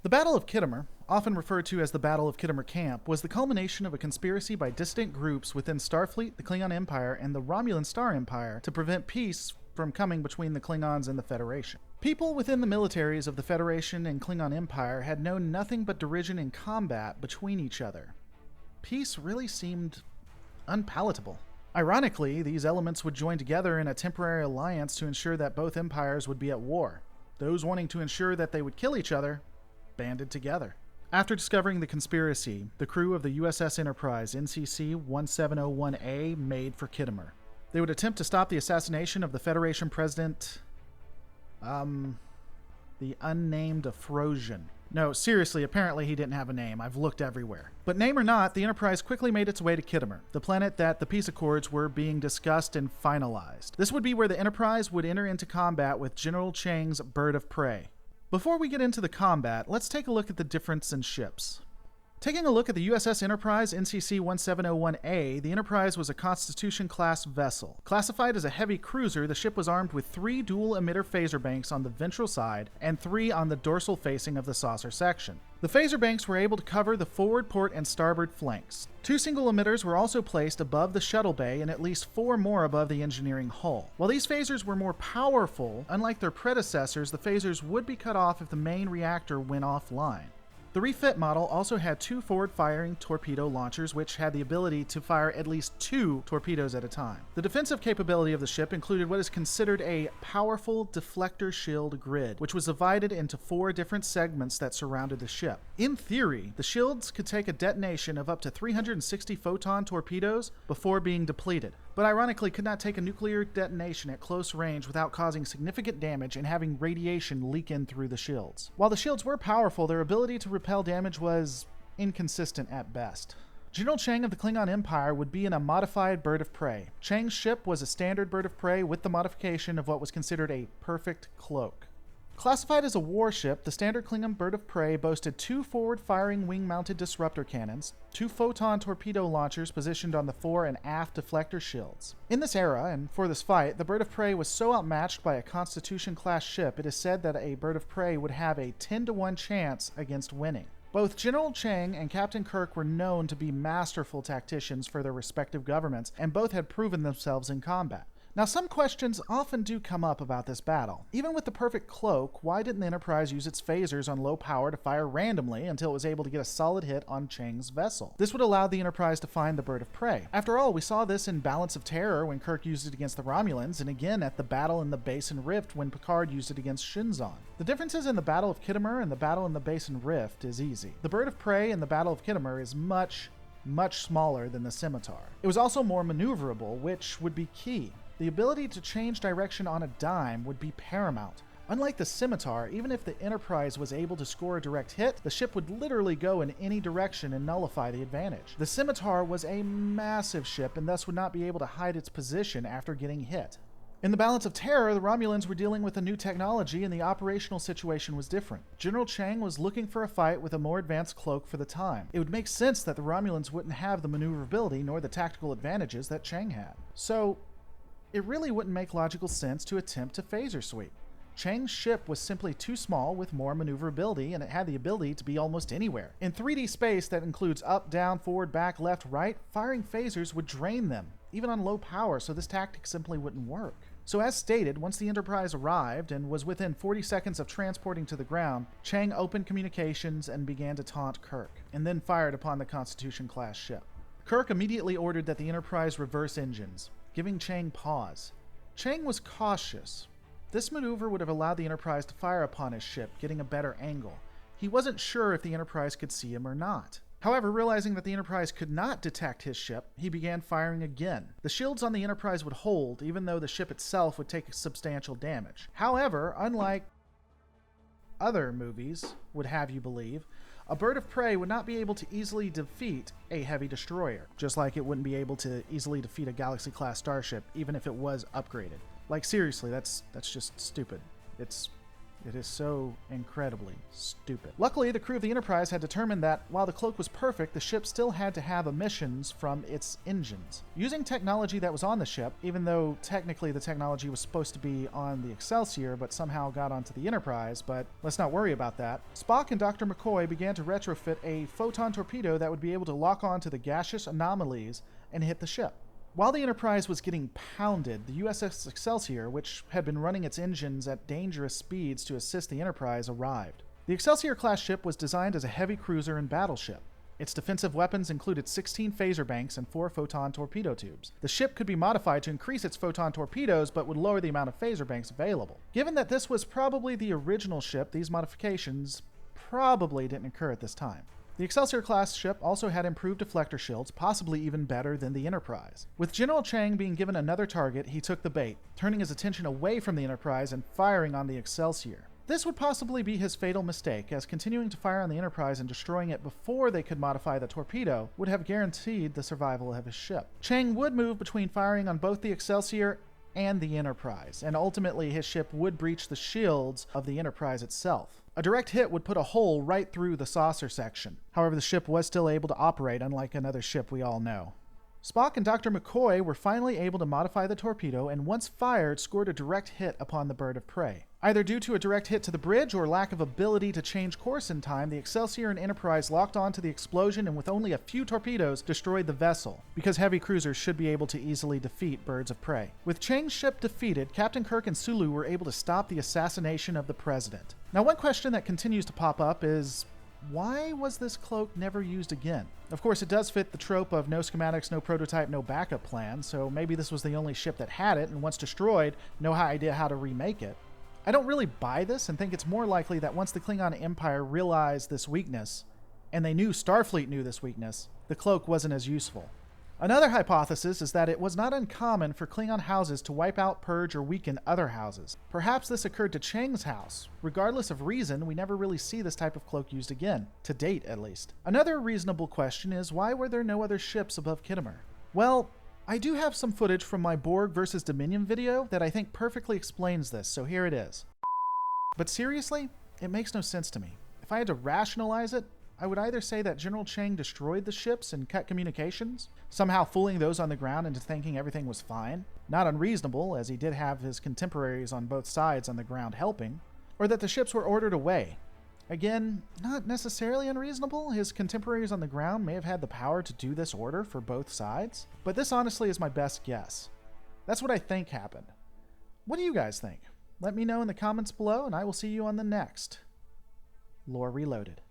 The Battle of Khitomer, often referred to as the Battle of Khitomer Camp, was the culmination of a conspiracy by dissident groups within Starfleet, the Klingon Empire, and the Romulan Star Empire to prevent peace from coming between the Klingons and the Federation. People within the militaries of the Federation and Klingon Empire had known nothing but derision and combat between each other. Peace really seemed unpalatable. Ironically, these elements would join together in a temporary alliance to ensure that both empires would be at war. Those wanting to ensure that they would kill each other banded together. After discovering the conspiracy, the crew of the USS Enterprise NCC-1701A made for Khitomer. They would attempt to stop the assassination of the Federation President, the unnamed Afrosian. No, seriously, apparently he didn't have a name. I've looked everywhere. But name or not, the Enterprise quickly made its way to Khitomer, the planet that the peace accords were being discussed and finalized. This would be where the Enterprise would enter into combat with General Chang's Bird of Prey. Before we get into the combat, let's take a look at the difference in ships. Taking a look at the USS Enterprise NCC-1701A, the Enterprise was a Constitution-class vessel. Classified as a heavy cruiser, the ship was armed with 3 dual-emitter phaser banks on the ventral side and 3 on the dorsal facing of the saucer section. The phaser banks were able to cover the forward port and starboard flanks. 2 single emitters were also placed above the shuttle bay and at least 4 more above the engineering hull. While these phasers were more powerful, unlike their predecessors, the phasers would be cut off if the main reactor went offline. The refit model also had 2 forward-firing torpedo launchers, which had the ability to fire at least 2 torpedoes at a time. The defensive capability of the ship included what is considered a powerful deflector shield grid, which was divided into 4 different segments that surrounded the ship. In theory, the shields could take a detonation of up to 360 photon torpedoes before being depleted, but ironically could not take a nuclear detonation at close range without causing significant damage and having radiation leak in through the shields. While the shields were powerful, their ability to repel damage was inconsistent at best. General Chang of the Klingon Empire would be in a modified Bird of Prey. Chang's ship was a standard Bird of Prey with the modification of what was considered a perfect cloak. Classified as a warship, the standard Klingon Bird of Prey boasted 2 forward-firing wing-mounted disruptor cannons, 2 photon torpedo launchers positioned on the fore and aft deflector shields. In this era, and for this fight, the Bird of Prey was so outmatched by a Constitution-class ship, it is said that a Bird of Prey would have a 10-to-1 chance against winning. Both General Chang and Captain Kirk were known to be masterful tacticians for their respective governments, and both had proven themselves in combat. Now, some questions often do come up about this battle. Even with the perfect cloak, why didn't the Enterprise use its phasers on low power to fire randomly until it was able to get a solid hit on Chang's vessel? This would allow the Enterprise to find the Bird of Prey. After all, we saw this in Balance of Terror when Kirk used it against the Romulans, and again at the Battle in the Basin Rift when Picard used it against Shinzon. The differences in the Battle of Khitomer and the Battle in the Basin Rift is easy. The Bird of Prey in the Battle of Khitomer is much smaller than the Scimitar. It was also more maneuverable, which would be key. The ability to change direction on a dime would be paramount. Unlike the Scimitar, even if the Enterprise was able to score a direct hit, the ship would literally go in any direction and nullify the advantage. The Scimitar was a massive ship and thus would not be able to hide its position after getting hit. In the Balance of Terror, the Romulans were dealing with a new technology and the operational situation was different. General Chang was looking for a fight with a more advanced cloak for the time. It would make sense that the Romulans wouldn't have the maneuverability nor the tactical advantages that Chang had. So, it really wouldn't make logical sense to attempt to phaser sweep. Chang's ship was simply too small with more maneuverability, and it had the ability to be almost anywhere. In 3D space that includes up, down, forward, back, left, right, firing phasers would drain them, even on low power, so this tactic simply wouldn't work. So as stated, once the Enterprise arrived and was within 40 seconds of transporting to the ground, Chang opened communications and began to taunt Kirk, and then fired upon the Constitution-class ship. Kirk immediately ordered that the Enterprise reverse engines, giving Chang pause. Chang was cautious. This maneuver would have allowed the Enterprise to fire upon his ship, getting a better angle. He wasn't sure if the Enterprise could see him or not. However, realizing that the Enterprise could not detect his ship, he began firing again. The shields on the Enterprise would hold, even though the ship itself would take substantial damage. However, unlike other movies would have you believe, a Bird of Prey would not be able to easily defeat a heavy destroyer, just like it wouldn't be able to easily defeat a Galaxy-class starship, even if it was upgraded. Like, seriously, that's just stupid. It's It is so incredibly stupid. Luckily, the crew of the Enterprise had determined that while the cloak was perfect, the ship still had to have emissions from its engines. Using technology that was on the ship, even though technically the technology was supposed to be on the Excelsior, but somehow got onto the Enterprise, but let's not worry about that, Spock and Dr. McCoy began to retrofit a photon torpedo that would be able to lock onto the gaseous anomalies and hit the ship. While the Enterprise was getting pounded, the USS Excelsior, which had been running its engines at dangerous speeds to assist the Enterprise, arrived. The Excelsior-class ship was designed as a heavy cruiser and battleship. Its defensive weapons included 16 phaser banks and 4 photon torpedo tubes. The ship could be modified to increase its photon torpedoes, but would lower the amount of phaser banks available. Given that this was probably the original ship, these modifications probably didn't occur at this time. The Excelsior-class ship also had improved deflector shields, possibly even better than the Enterprise. With General Chang being given another target, he took the bait, turning his attention away from the Enterprise and firing on the Excelsior. This would possibly be his fatal mistake, as continuing to fire on the Enterprise and destroying it before they could modify the torpedo would have guaranteed the survival of his ship. Chang would move between firing on both the Excelsior and the Enterprise, and ultimately his ship would breach the shields of the Enterprise itself. A direct hit would put a hole right through the saucer section. However, the ship was still able to operate, unlike another ship we all know. Spock and Dr. McCoy were finally able to modify the torpedo, and once fired, scored a direct hit upon the bird of prey. Either due to a direct hit to the bridge or lack of ability to change course in time, the Excelsior and Enterprise locked onto the explosion and with only a few torpedoes destroyed the vessel, because heavy cruisers should be able to easily defeat birds of prey. With Chang's ship defeated, Captain Kirk and Sulu were able to stop the assassination of the president. Now, one question that continues to pop up is, why was this cloak never used again? Of course, it does fit the trope of no schematics, no prototype, no backup plan, so maybe this was the only ship that had it, and once destroyed, no idea how to remake it. I don't really buy this and think it's more likely that once the Klingon Empire realized this weakness, and they knew Starfleet knew this weakness, the cloak wasn't as useful. Another hypothesis is that it was not uncommon for Klingon houses to wipe out, purge, or weaken other houses. Perhaps this occurred to Chang's house. Regardless of reason, we never really see this type of cloak used again, to date at least. Another reasonable question is, why were there no other ships above Khitomer? Well, I do have some footage from my Borg vs. Dominion video that I think perfectly explains this, so here it is. But seriously, it makes no sense to me. If I had to rationalize it, I would either say that General Chang destroyed the ships and cut communications, somehow fooling those on the ground into thinking everything was fine, not unreasonable as he did have his contemporaries on both sides on the ground helping, or that the ships were ordered away. Again, not necessarily unreasonable. His contemporaries on the ground may have had the power to do this order for both sides, but this honestly is my best guess. That's what I think happened. What do you guys think? Let me know in the comments below, and I will see you on the next Lore Reloaded.